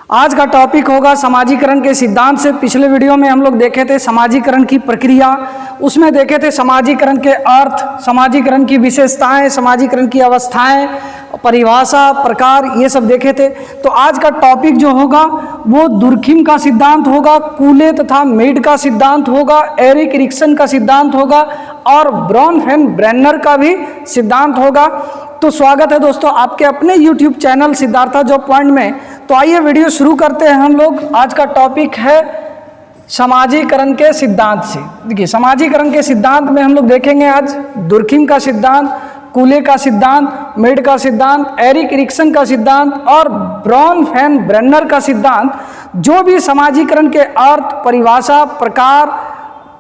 आज का टॉपिक होगा समाजीकरण के सिद्धांत से। पिछले वीडियो में हम लोग देखे थे समाजीकरण की प्रक्रिया, उसमें देखे थे समाजीकरण के अर्थ, समाजीकरण की विशेषताएं, समाजीकरण की अवस्थाएं, परिभाषा, प्रकार, ये सब देखे थे। तो आज का टॉपिक जो होगा वो दुर्खिम का सिद्धांत होगा, कूले तथा मेड का सिद्धांत होगा, एरिक एरिक्सन का सिद्धांत होगा और ब्रॉनफेन-ब्रेनर का भी सिद्धांत होगा। तो स्वागत है दोस्तों आपके अपने YouTube channel Siddhartha job point में। तो आइए वीडियो शुरू करते हैं हम लोग। आज का टॉपिक है समाजीकरण के सिद्धांत से। देखिए, समाजीकरण के सिद्धांत में हम लोग देखेंगे आज दुर्खिम का सिद्धांत, कूले का सिद्धांत, मेड का सिद्धांत, एरिक एरिक्सन का सिद्धांत और ब्रॉनफेन-ब्रेनर का सिद्धांत। जो भी समाजीकरण के अर्थ, परिभाषा, प्रकार,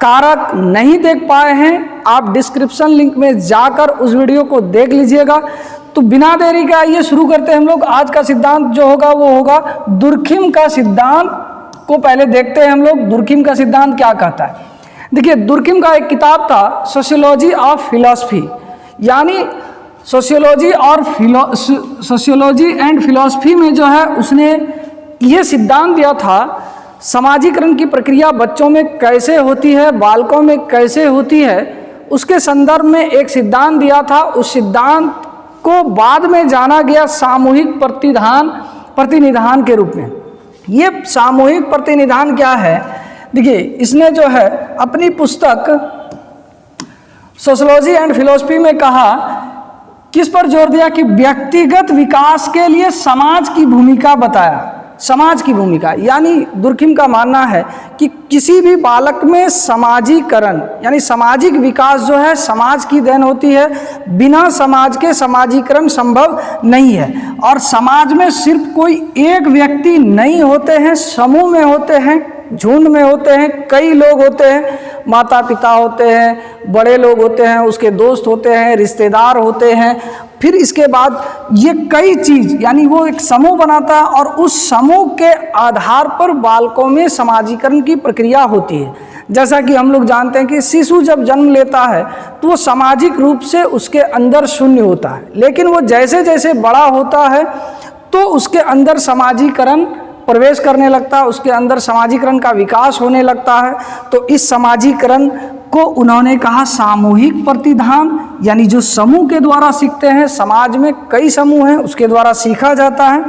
कारक नहीं देख पाए हैं, आप डिस्क्रिप्शन लिंक में जाकर उस वीडियो को देख लीजिएगा। तो बिना देरी के आइए शुरू करते हैं हम लोग। आज का सिद्धांत जो होगा वो होगा दुर्खिम का सिद्धांत को पहले देखते हैं हम लोग। दुर्खिम का सिद्धांत क्या कहता है? देखिए, दुर्खिम का एक किताब था सोशियोलॉजी ऑफ फिलॉसफी, यानी सोशियोलॉजी एंड फिलॉसफी में जो है उसने ये सिद्धांत दिया था समाजीकरण की प्रक्रिया बच्चों में कैसे होती है, बालकों में कैसे होती है, उसके संदर्भ में एक सिद्धांत दिया था। उस सिद्धांत को बाद में जाना गया सामूहिक प्रतिनिधान के रूप में। ये सामूहिक प्रतिनिधान क्या है? देखिए, इसने जो है अपनी पुस्तक सोशियोलॉजी एंड फिलॉसफी में कहा, किस पर जोर दिया कि व्यक्तिगत विकास के लिए समाज की भूमिका बताया। समाज की भूमिका, यानी दुर्खिम का मानना है कि किसी भी बालक में समाजीकरण यानी सामाजिक विकास जो है समाज की देन होती है। बिना समाज के समाजीकरण संभव नहीं है। और समाज में सिर्फ कोई एक व्यक्ति नहीं होते हैं, समूह में होते हैं, झुंड में होते हैं, कई लोग होते हैं, माता पिता होते हैं, बड़े लोग होते हैं, उसके दोस्त होते हैं, रिश्तेदार होते हैं। फिर इसके बाद ये कई चीज़ यानी वो एक समूह बनाता है और उस समूह के आधार पर बालकों में समाजीकरण की प्रक्रिया होती है। जैसा कि हम लोग जानते हैं कि शिशु जब जन्म लेता है तो वो सामाजिक रूप से उसके अंदर शून्य होता है, लेकिन वो जैसे जैसे बड़ा होता है तो उसके अंदर समाजीकरण प्रवेश करने लगता है, उसके अंदर समाजीकरण का विकास होने लगता है। तो इस समाजीकरण को उन्होंने कहा सामूहिक प्रतिधान, यानी जो समूह के द्वारा सीखते हैं। समाज में कई समूह हैं, उसके द्वारा सीखा जाता है,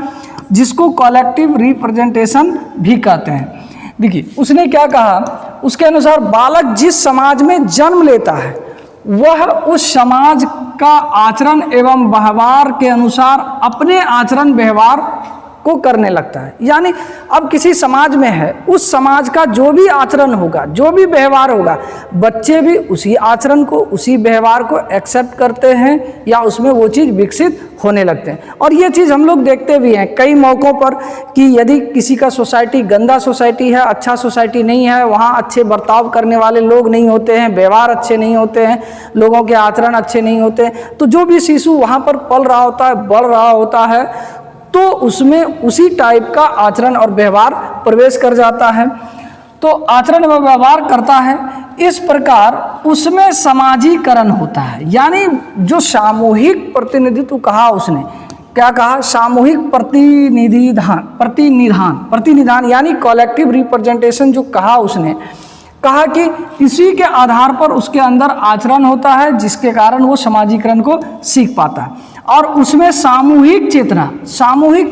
जिसको कलेक्टिव रिप्रेजेंटेशन भी कहते हैं। देखिए, उसने क्या कहा, उसके अनुसार बालक जिस समाज में जन्म लेता है वह उस समाज का आचरण एवं व्यवहार के अनुसार अपने आचरण व्यवहार को करने लगता है। यानी अब किसी समाज में है, उस समाज का जो भी आचरण होगा, जो भी व्यवहार होगा, बच्चे भी उसी आचरण को, उसी व्यवहार को एक्सेप्ट करते हैं या उसमें वो चीज़ विकसित होने लगते हैं। और ये चीज़ हम लोग देखते भी हैं कई मौक़ों पर कि यदि किसी का सोसाइटी गंदा सोसाइटी है, अच्छा सोसाइटी नहीं है, वहाँ अच्छे बर्ताव करने वाले लोग नहीं होते हैं, व्यवहार अच्छे नहीं होते हैं, लोगों के आचरण अच्छे नहीं होते हैं, तो जो भी शिशु वहाँ पर पल रहा होता है, बढ़ रहा होता है, तो उसमें उसी टाइप का आचरण और व्यवहार प्रवेश कर जाता है, तो आचरण व व्यवहार करता है। इस प्रकार उसमें समाजीकरण होता है। यानी जो सामूहिक प्रतिनिधित्व कहा, उसने क्या कहा, सामूहिक प्रतिनिधान यानी कलेक्टिव रिप्रेजेंटेशन जो कहा, उसने कहा कि इसी के आधार पर उसके अंदर आचरण होता है, जिसके कारण वो समाजीकरण को सीख पाता है। और उसमें सामूहिक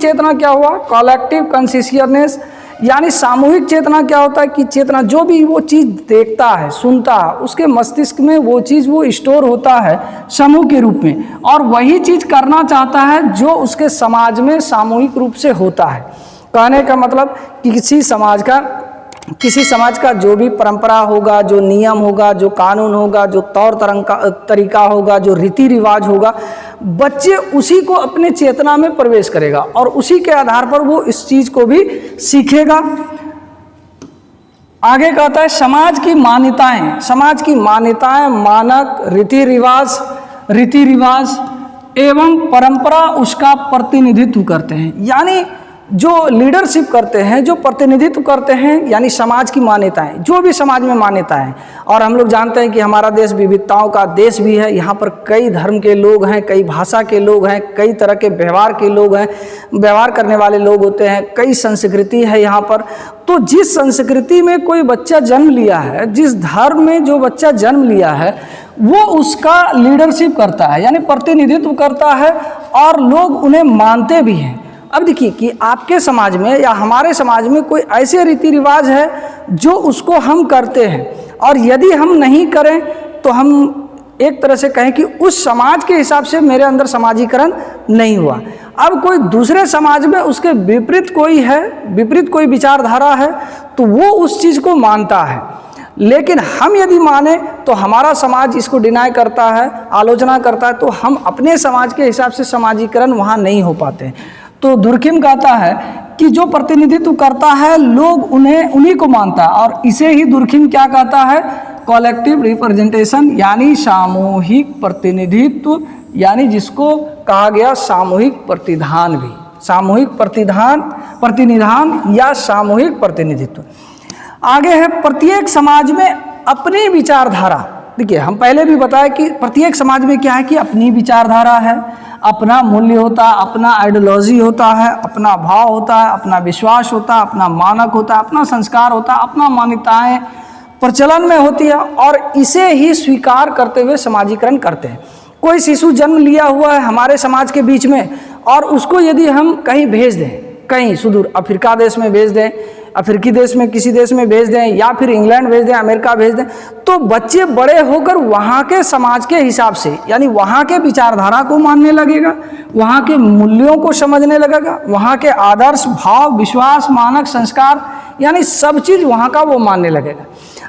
चेतना क्या हुआ, कलेक्टिव कॉन्शियसनेस, यानी सामूहिक चेतना क्या होता है कि चेतना जो भी वो चीज़ देखता है, सुनता है, उसके मस्तिष्क में वो चीज़ वो स्टोर होता है समूह के रूप में, और वही चीज़ करना चाहता है जो उसके समाज में सामूहिक रूप से होता है। कहने का मतलब कि किसी समाज का जो भी परंपरा होगा, जो नियम होगा, जो कानून होगा, जो तौर तरीका होगा, जो रीति रिवाज होगा, बच्चे उसी को अपने चेतना में प्रवेश करेगा और उसी के आधार पर वो इस चीज़ को भी सीखेगा। आगे कहता है समाज की मान्यताएं, मानक, रीति रिवाज एवं परंपरा उसका प्रतिनिधित्व करते हैं। यानी जो लीडरशिप करते हैं, जो प्रतिनिधित्व करते हैं, यानी समाज की मान्यताएं, जो भी समाज में मान्यताएं। और हम लोग जानते हैं कि हमारा देश विविधताओं का देश भी है। यहाँ पर कई धर्म के लोग हैं, कई भाषा के लोग हैं, कई तरह के व्यवहार के लोग हैं, व्यवहार करने वाले लोग होते हैं, कई संस्कृति है यहाँ पर। तो जिस संस्कृति में कोई बच्चा जन्म लिया है, जिस धर्म में जो बच्चा जन्म लिया है, वो उसका लीडरशिप करता है, यानी प्रतिनिधित्व करता है, और लोग उन्हें मानते भी हैं। अब देखिए कि आपके समाज में या हमारे समाज में कोई ऐसे रीति रिवाज है जो उसको हम करते हैं, और यदि हम नहीं करें तो हम एक तरह से कहें कि उस समाज के हिसाब से मेरे अंदर समाजीकरण नहीं हुआ। अब कोई दूसरे समाज में उसके विपरीत कोई है, विपरीत कोई विचारधारा है, तो वो उस चीज़ को मानता है। लेकिन हम यदि माने तो हमारा समाज इसको डिनाई करता है, आलोचना करता है, तो हम अपने समाज के हिसाब से समाजीकरण वहाँ नहीं हो पाते। तो दुर्खिम कहता है कि जो प्रतिनिधित्व करता है लोग उन्हीं को मानता है, और इसे ही दुर्खिम क्या कहता है, कलेक्टिव रिप्रेजेंटेशन, यानी सामूहिक प्रतिनिधित्व, यानी जिसको कहा गया सामूहिक प्रतिनिधान भी, सामूहिक प्रतिनिधान या सामूहिक प्रतिनिधित्व। आगे है प्रत्येक समाज में अपनी विचारधारा। देखिए हम पहले भी बताया कि प्रत्येक समाज में क्या है कि अपनी विचारधारा है, अपना मूल्य होता है, अपना आइडियोलॉजी होता है, अपना भाव होता है, अपना विश्वास होता है, अपना मानक होता है, अपना संस्कार होता है, अपना मान्यताएं प्रचलन में होती है, और इसे ही स्वीकार करते हुए समाजीकरण करते हैं। कोई शिशु जन्म लिया हुआ है हमारे समाज के बीच में, और उसको यदि हम कहीं भेज दें, कहीं सुदूर अफ्रीका देश में भेज दें, अफ्रीकी देश में किसी देश में भेज दें, या फिर इंग्लैंड भेज दें, अमेरिका भेज दें, तो बच्चे बड़े होकर वहाँ के समाज के हिसाब से, यानी वहाँ के विचारधारा को मानने लगेगा, वहाँ के मूल्यों को समझने लगेगा, वहाँ के आदर्श, भाव, विश्वास, मानक, संस्कार, यानी सब चीज़ वहाँ का वो मानने लगेगा।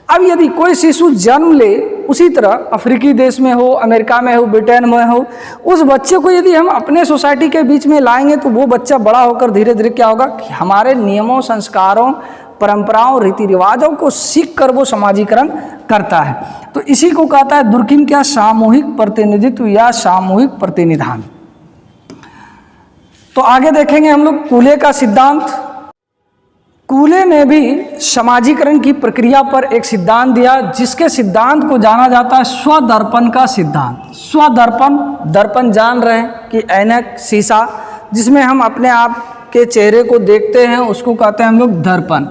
अब यदि कोई शिशु जन्म ले उसी तरह अफ्रीकी देश में हो, अमेरिका में हो, ब्रिटेन में हो, उस बच्चे को यदि हम अपने सोसाइटी के बीच में लाएंगे तो वो बच्चा बड़ा होकर धीरे धीरे क्या होगा कि हमारे नियमों, संस्कारों, परंपराओं, रीति रिवाजों को सीख कर वो समाजीकरण करता है। तो इसी को कहता है दुर्खिम क्या, सामूहिक प्रतिनिधित्व या सामूहिक प्रतिनिधान। तो आगे देखेंगे हम लोग कूले का सिद्धांत। कूले ने भी समाजीकरण की प्रक्रिया पर एक सिद्धांत दिया, जिसके सिद्धांत को जाना जाता है स्वदर्पण का सिद्धांत। स्वदर्पण, दर्पण जान रहे हैं कि ऐनक, शीशा, जिसमें हम अपने आप के चेहरे को देखते हैं, उसको कहते हैं हम लोग दर्पण।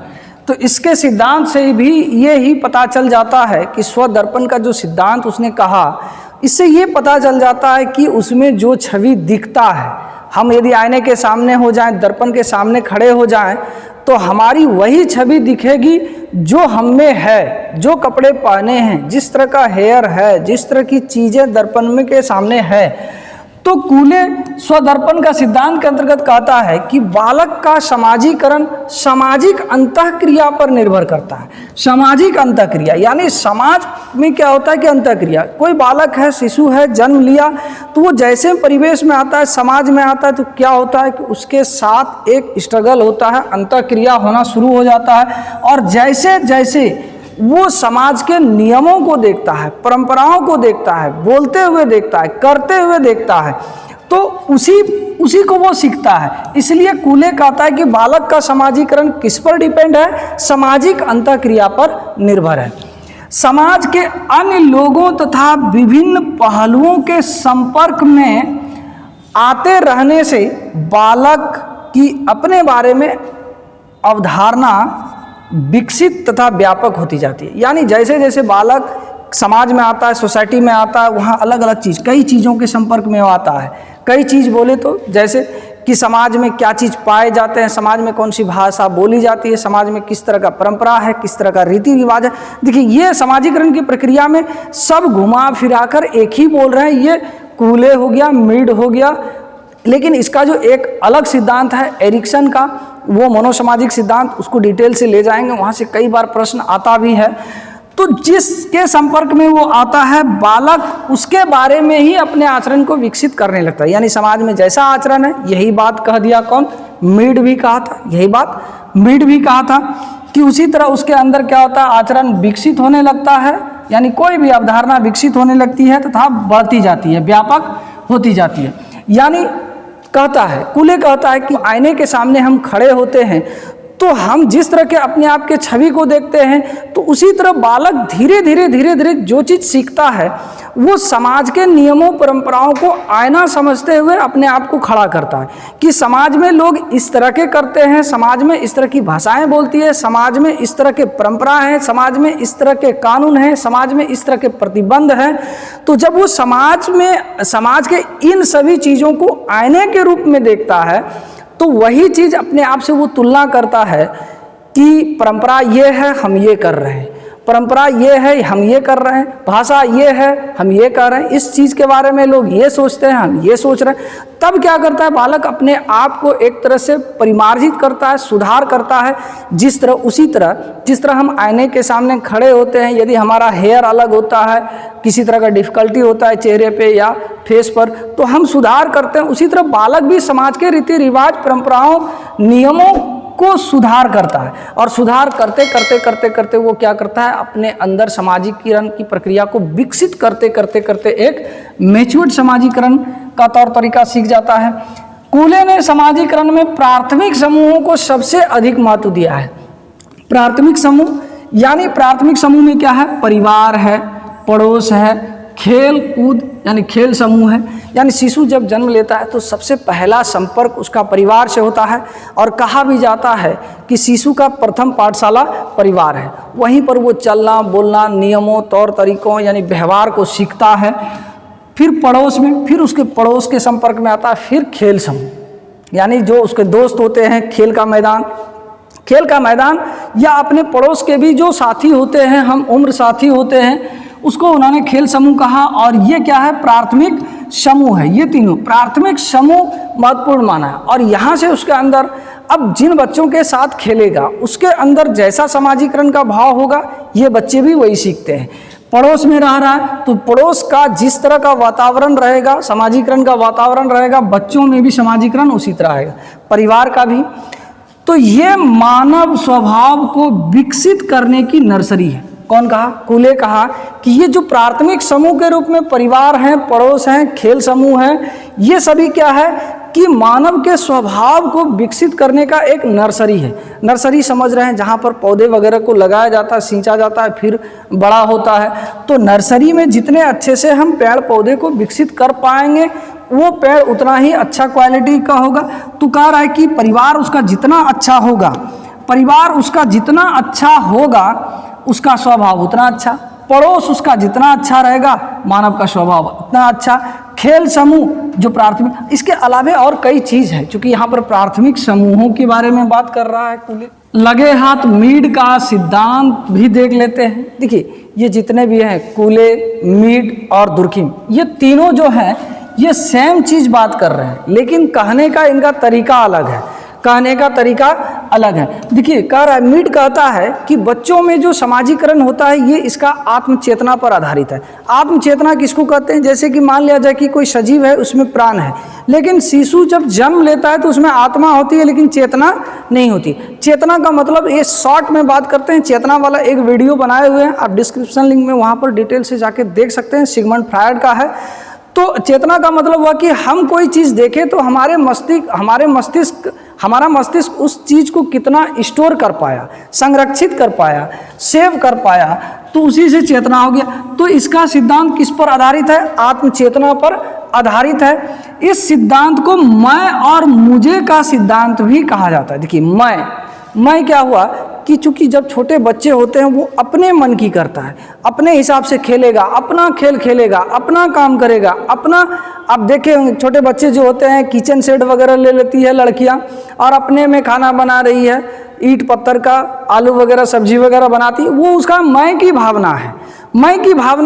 तो इसके सिद्धांत से भी ये ही पता चल जाता है कि स्वदर्पण का जो सिद्धांत उसने कहा, इससे ये पता चल जाता है कि उसमें जो छवि दिखता है, हम यदि आईने के सामने हो जाएं, दर्पण के सामने खड़े हो जाएं, तो हमारी वही छवि दिखेगी जो हम में है, जो कपड़े पहने हैं, जिस तरह का हेयर है, जिस तरह की चीज़ें दर्पण में के सामने है। तो कूले स्वदर्पण का सिद्धांत के अंतर्गत कहता है कि बालक का समाजीकरण सामाजिक अंतःक्रिया पर निर्भर करता है। सामाजिक अंतःक्रिया यानी समाज में क्या होता है कि अंतःक्रिया, कोई बालक है, शिशु है, जन्म लिया, तो वो जैसे परिवेश में आता है, समाज में आता है, तो क्या होता है कि उसके साथ एक स्ट्रगल होता है, अंतःक्रिया होना शुरू हो जाता है। और जैसे जैसे वो समाज के नियमों को देखता है, परंपराओं को देखता है, बोलते हुए देखता है, करते हुए देखता है, तो उसी को वो सीखता है। इसलिए कूले कहता है कि बालक का समाजीकरण किस पर डिपेंड है, सामाजिक अंतःक्रिया पर निर्भर है। समाज के अन्य लोगों तथा विभिन्न पहलुओं के संपर्क में आते रहने से बालक की अपने बारे में अवधारणा विकसित तथा व्यापक होती जाती है। यानी जैसे जैसे बालक समाज में आता है, सोसाइटी में आता है, वहाँ अलग अलग चीज़, कई चीज़ों के संपर्क में आता है। कई चीज़ बोले तो जैसे कि समाज में क्या चीज़ पाए जाते हैं, समाज में कौन सी भाषा बोली जाती है, समाज में किस तरह का परंपरा है, किस तरह का रीति रिवाज है। देखिए ये समाजीकरण की प्रक्रिया में सब घुमा फिराकर एक ही बोल रहे हैं। ये कूले हो गया, मीड हो गया, लेकिन इसका जो एक अलग सिद्धांत है एरिक्सन का, वो मनोसामाजिक सिद्धांत, उसको डिटेल से ले जाएंगे, वहाँ से कई बार प्रश्न आता भी है। तो जिसके संपर्क में वो आता है, बालक उसके बारे में ही अपने आचरण को विकसित करने लगता है। यानी समाज में जैसा आचरण है, यही बात कह दिया कौन, मीड भी कहा था, यही बात मीड भी कहा था कि उसी तरह उसके अंदर क्या होता है, आचरण विकसित होने लगता है। यानी कोई भी अवधारणा विकसित होने लगती है तथा बढ़ती जाती है, व्यापक होती जाती है। यानी कहता है, कूले कहता है कि आईने के सामने हम खड़े होते हैं तो हम जिस तरह के अपने आप के छवि को देखते हैं, तो उसी तरह बालक धीरे धीरे जो चीज़ सीखता है वो समाज के नियमों परंपराओं को आईना समझते हुए अपने आप को खड़ा करता है कि समाज में लोग इस तरह के करते हैं, समाज में इस तरह की भाषाएं बोलती है, समाज में इस तरह के परंपरा हैं, समाज में इस तरह के कानून हैं, समाज में इस तरह के प्रतिबंध हैं। तो जब वो समाज के इन सभी चीज़ों को आईने के रूप में देखता है तो वही चीज़ अपने आप से वो तुलना करता है कि परंपरा ये है, हम ये कर रहे हैं, परंपरा ये है, हम ये कर रहे हैं, भाषा ये है, हम ये कर रहे हैं, इस चीज़ के बारे में लोग ये सोचते हैं, हम ये सोच रहे हैं। तब क्या करता है बालक, अपने आप को एक तरह से परिमार्जित करता है, सुधार करता है। जिस तरह हम आईने के सामने खड़े होते हैं, यदि हमारा हेयर अलग होता है, किसी तरह का डिफ़िकल्टी होता है चेहरे पे या फेस पर, तो हम सुधार करते हैं। उसी तरह बालक भी समाज के रीति रिवाज, परंपराओं, नियमों को सुधार करता है, और सुधार करते वो क्या करता है, अपने अंदर सामाजिकीकरण की प्रक्रिया को विकसित करते एक मैच्योर्ड सामाजिकरण का तौर तरीका सीख जाता है। कूले ने सामाजिकरण में प्राथमिक समूहों को सबसे अधिक महत्व दिया है। प्राथमिक समूह यानी प्राथमिक समूह में क्या है, परिवार है, पड़ोस है, खेल कूद यानी खेल समूह है। यानी शिशु जब जन्म लेता है तो सबसे पहला संपर्क उसका परिवार से होता है, और कहा भी जाता है कि शिशु का प्रथम पाठशाला परिवार है। वहीं पर वो चलना बोलना, नियमों तौर तरीकों यानी व्यवहार को सीखता है। फिर पड़ोस में, फिर उसके पड़ोस के संपर्क में आता है, फिर खेल समूह यानी जो उसके दोस्त होते हैं, खेल का मैदान या अपने पड़ोस के भी जो साथी होते हैं, हम उम्र साथी होते हैं, उसको उन्होंने खेल समूह कहा। और ये क्या है, प्राथमिक समूह है। ये तीनों प्राथमिक समूह महत्वपूर्ण माना है। और यहाँ से उसके अंदर अब जिन बच्चों के साथ खेलेगा उसके अंदर जैसा सामाजिकरण का भाव होगा, ये बच्चे भी वही सीखते हैं। पड़ोस में रह रहा है तो पड़ोस का जिस तरह का वातावरण रहेगा, सामाजिकरण का वातावरण रहेगा, बच्चों में भी सामाजिकरण उसी तरह आएगा, परिवार का भी। तो ये मानव स्वभाव को विकसित करने की नर्सरी है। कौन कहा, कूले कहा कि ये जो प्राथमिक समूह के रूप में परिवार हैं, पड़ोस हैं, खेल समूह हैं, ये सभी क्या है कि मानव के स्वभाव को विकसित करने का एक नर्सरी है। नर्सरी समझ रहे हैं, जहाँ पर पौधे वगैरह को लगाया जाता है, सींचा जाता है, फिर बड़ा होता है। तो नर्सरी में जितने अच्छे से हम पेड़ पौधे को विकसित कर पाएंगे, वो पेड़ उतना ही अच्छा क्वालिटी का होगा। तो कह रहा है कि परिवार उसका जितना अच्छा होगा, उसका स्वभाव उतना अच्छा, पड़ोस उसका जितना अच्छा रहेगा, मानव का स्वभाव उतना अच्छा। खेल समूह जो प्राथमिक, इसके अलावे और कई चीज़ है, क्योंकि यहाँ पर प्राथमिक समूहों के बारे में बात कर रहा है कूले। लगे हाथ मीड का सिद्धांत भी देख लेते हैं। देखिए ये जितने भी हैं, कूले, मीड और दुर्खिम, ये तीनों जो हैं ये सेम चीज़ बात कर रहे हैं, लेकिन कहने का इनका तरीका अलग है। देखिए कह रहा है, मीड कहता है कि बच्चों में जो सामाजिकरण होता है ये इसका आत्मचेतना पर आधारित है। आत्मचेतना किसको कहते हैं, जैसे कि मान लिया जाए कि कोई सजीव है, उसमें प्राण है, लेकिन शिशु जब जन्म लेता है तो उसमें आत्मा होती है लेकिन चेतना नहीं होती। चेतना का मतलब, ये शॉर्ट में बात करते हैं, चेतना वाला एक वीडियो बनाए हुए हैं, आप डिस्क्रिप्शन लिंक में वहाँ पर डिटेल से जाके देख सकते हैं, सिगमंड फ्रायड का है। तो चेतना का मतलब हुआ कि हम कोई चीज़ देखें तो हमारा मस्तिष्क उस चीज़ को कितना स्टोर कर पाया, संरक्षित कर पाया, सेव कर पाया, तो उसी से चेतना हो गया। तो इसका सिद्धांत किस पर आधारित है, आत्मचेतना पर आधारित है। इस सिद्धांत को मैं और मुझे का सिद्धांत भी कहा जाता है। देखिए मैं क्या हुआ कि चूंकि जब छोटे बच्चे होते हैं वो अपने मन की करता है, अपने हिसाब से खेलेगा, अपना खेल खेलेगा, अपना काम करेगा, अपना। आप देखें छोटे बच्चे जो होते हैं, किचन सेट वगैरह ले लेती है लड़कियां और अपने में खाना बना रही है, ईंट पत्थर का, आलू वगैरह सब्जी वगैरह बनाती है, वो उसका मैं की भावना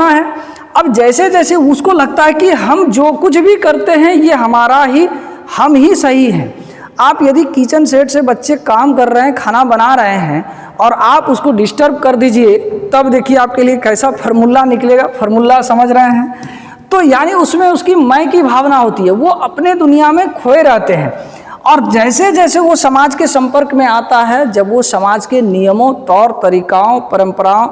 है। अब जैसे जैसे उसको लगता है कि हम जो कुछ भी करते हैं ये हमारा ही, हम ही सही हैं। आप यदि किचन सेट से बच्चे काम कर रहे हैं, खाना बना रहे हैं, और आप उसको डिस्टर्ब कर दीजिए, तब देखिए आपके लिए कैसा फार्मूला निकलेगा। फार्मूला समझ रहे हैं? तो यानी उसमें उसकी मैं की भावना होती है, वो अपने दुनिया में खोए रहते हैं। और जैसे जैसे वो समाज के संपर्क में आता है, जब वो समाज के नियमों, तौर तरीकाओं, परंपराओं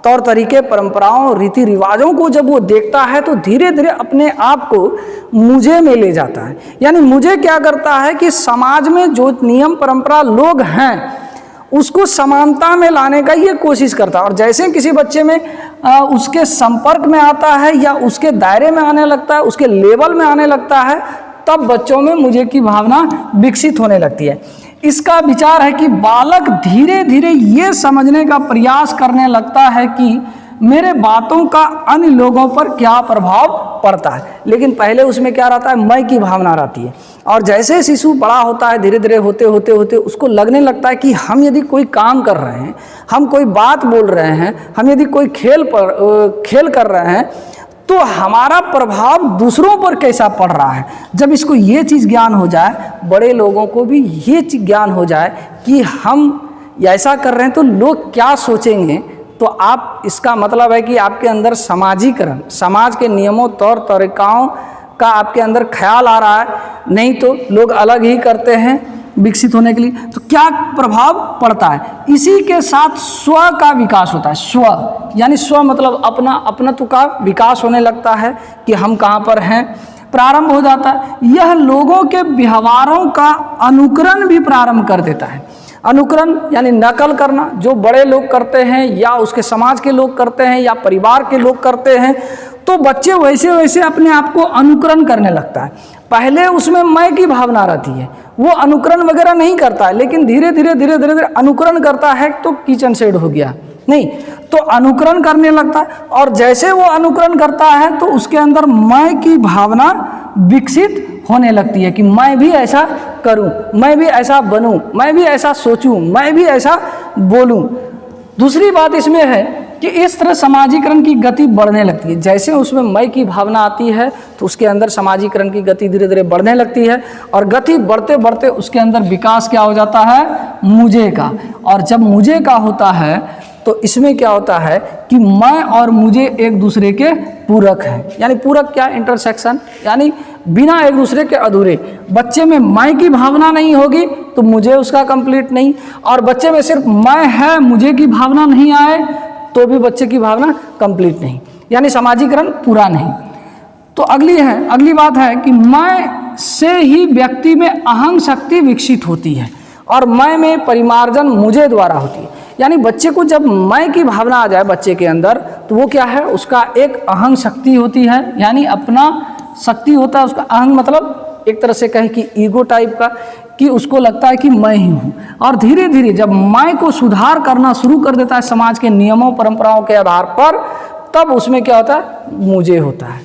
तौर तरीके, परंपराओं, रीति रिवाजों को जब वो देखता है तो धीरे धीरे अपने आप को मुझे में ले जाता है। यानी मुझे क्या करता है कि समाज में जो नियम परंपरा लोग हैं उसको समानता में लाने का ये कोशिश करता है। और जैसे किसी बच्चे में उसके संपर्क में आता है या उसके दायरे में आने लगता है, उसके लेवल में आने लगता है, तब बच्चों में मुझे की भावना विकसित होने लगती है। इसका विचार है कि बालक धीरे धीरे ये समझने का प्रयास करने लगता है कि मेरे बातों का अन्य लोगों पर क्या प्रभाव पड़ता है। लेकिन पहले उसमें क्या रहता है, मैं की भावना रहती है। और जैसे शिशु बड़ा होता है, धीरे धीरे होते होते होते उसको लगने लगता है कि हम यदि कोई काम कर रहे हैं, हम कोई बात बोल रहे हैं, हम यदि कोई खेल कर रहे हैं, तो हमारा प्रभाव दूसरों पर कैसा पड़ रहा है। जब इसको ये चीज़ ज्ञान हो जाए, बड़े लोगों को भी ये चीज़ ज्ञान हो जाए कि हम ऐसा कर रहे हैं तो लोग क्या सोचेंगे, तो आप, इसका मतलब है कि आपके अंदर समाजीकरण, समाज के नियमों तौर तरीकाओं का आपके अंदर ख्याल आ रहा है। नहीं तो लोग अलग ही करते हैं विकसित होने के लिए, तो क्या प्रभाव पड़ता है। इसी के साथ स्व का विकास होता है। स्व यानी स्व मतलब अपना, अपनत्व का विकास होने लगता है कि हम कहाँ पर हैं, प्रारंभ हो जाता है। यह लोगों के व्यवहारों का अनुकरण भी प्रारंभ कर देता है। अनुकरण यानी नकल करना, जो बड़े लोग करते हैं या उसके समाज के लोग करते हैं या परिवार के लोग करते हैं, तो बच्चे वैसे वैसे अपने आप को अनुकरण करने लगता है। पहले उसमें मैं की भावना रहती है, वो अनुकरण वगैरह नहीं करता है, लेकिन धीरे धीरे धीरे धीरे धीरे अनुकरण करता है तो किचन शेड हो गया, नहीं तो अनुकरण करने लगता है। और जैसे वो अनुकरण करता है तो उसके अंदर मैं की भावना विकसित होने लगती है कि मैं भी ऐसा करूं, मैं भी ऐसा बनूं, मैं भी ऐसा सोचूं, मैं भी ऐसा बोलूं। दूसरी बात इसमें है कि इस तरह समाजीकरण की गति बढ़ने लगती है। जैसे उसमें मैं की भावना आती है तो उसके अंदर समाजीकरण की गति धीरे धीरे बढ़ने लगती है, और गति बढ़ते बढ़ते उसके अंदर विकास क्या हो जाता है, मुझे का। और जब मुझे का होता है तो इसमें क्या होता है कि मैं और मुझे एक दूसरे के पूरक हैं। यानी पूरक क्या, इंटरसेक्शन, यानी बिना एक दूसरे के अधूरे। बच्चे में मैं की भावना नहीं होगी तो मुझे उसका कंप्लीट नहीं, और बच्चे में सिर्फ मैं है मुझे की भावना नहीं आए तो भी बच्चे की भावना कंप्लीट नहीं, यानी समाजीकरण पूरा नहीं। तो अगली बात है कि मैं से ही व्यक्ति में अहंग शक्ति विकसित होती है, और मैं में परिमार्जन मुझे द्वारा होती है। यानी बच्चे को जब मैं की भावना आ जाए बच्चे के अंदर, तो वो क्या है, उसका एक अहंग शक्ति होती है, यानी अपना शक्ति होता है उसका। अहंग मतलब एक तरह से कहें कि ईगो टाइप का, कि उसको लगता है कि मैं ही हूँ। और धीरे धीरे जब मैं को सुधार करना शुरू कर देता है समाज के नियमों परंपराओं के आधार पर, तब उसमें क्या होता है, मुझे होता है।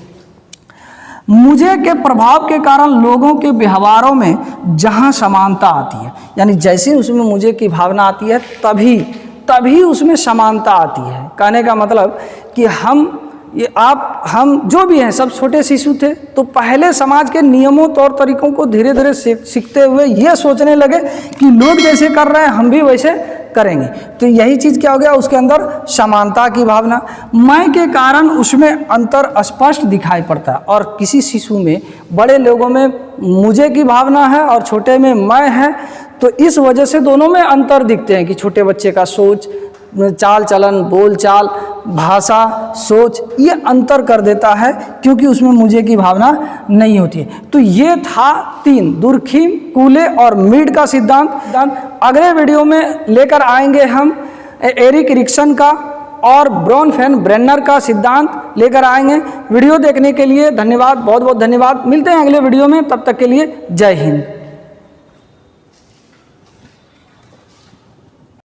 मुझे के प्रभाव के कारण लोगों के व्यवहारों में जहाँ समानता आती है, यानी जैसे उसमें मुझे की भावना आती है तभी उसमें समानता आती है। कहने का मतलब कि हम जो भी हैं सब छोटे शिशु थे, तो पहले समाज के नियमों तौर तरीकों को धीरे धीरे सीखते हुए ये सोचने लगे कि लोग जैसे कर रहे हैं हम भी वैसे करेंगे। तो यही चीज़ क्या हो गया, उसके अंदर समानता की भावना। मैं के कारण उसमें अंतर स्पष्ट दिखाई पड़ता है, और किसी शिशु में, बड़े लोगों में मुझे की भावना है और छोटे में मैं है, तो इस वजह से दोनों में अंतर दिखते हैं कि छोटे बच्चे का सोच, चाल चलन, बोल चाल, भाषा, सोच, ये अंतर कर देता है क्योंकि उसमें मुझे की भावना नहीं होती है। तो ये था 3 दुर्खिम, कूले और मीड का सिद्धांत। अगले वीडियो में लेकर आएंगे हम एरिक एरिक्सन का और ब्रॉनफेन-ब्रेनर का सिद्धांत लेकर आएंगे। वीडियो देखने के लिए धन्यवाद, बहुत बहुत धन्यवाद। मिलते हैं अगले वीडियो में, तब तक के लिए जय हिंद।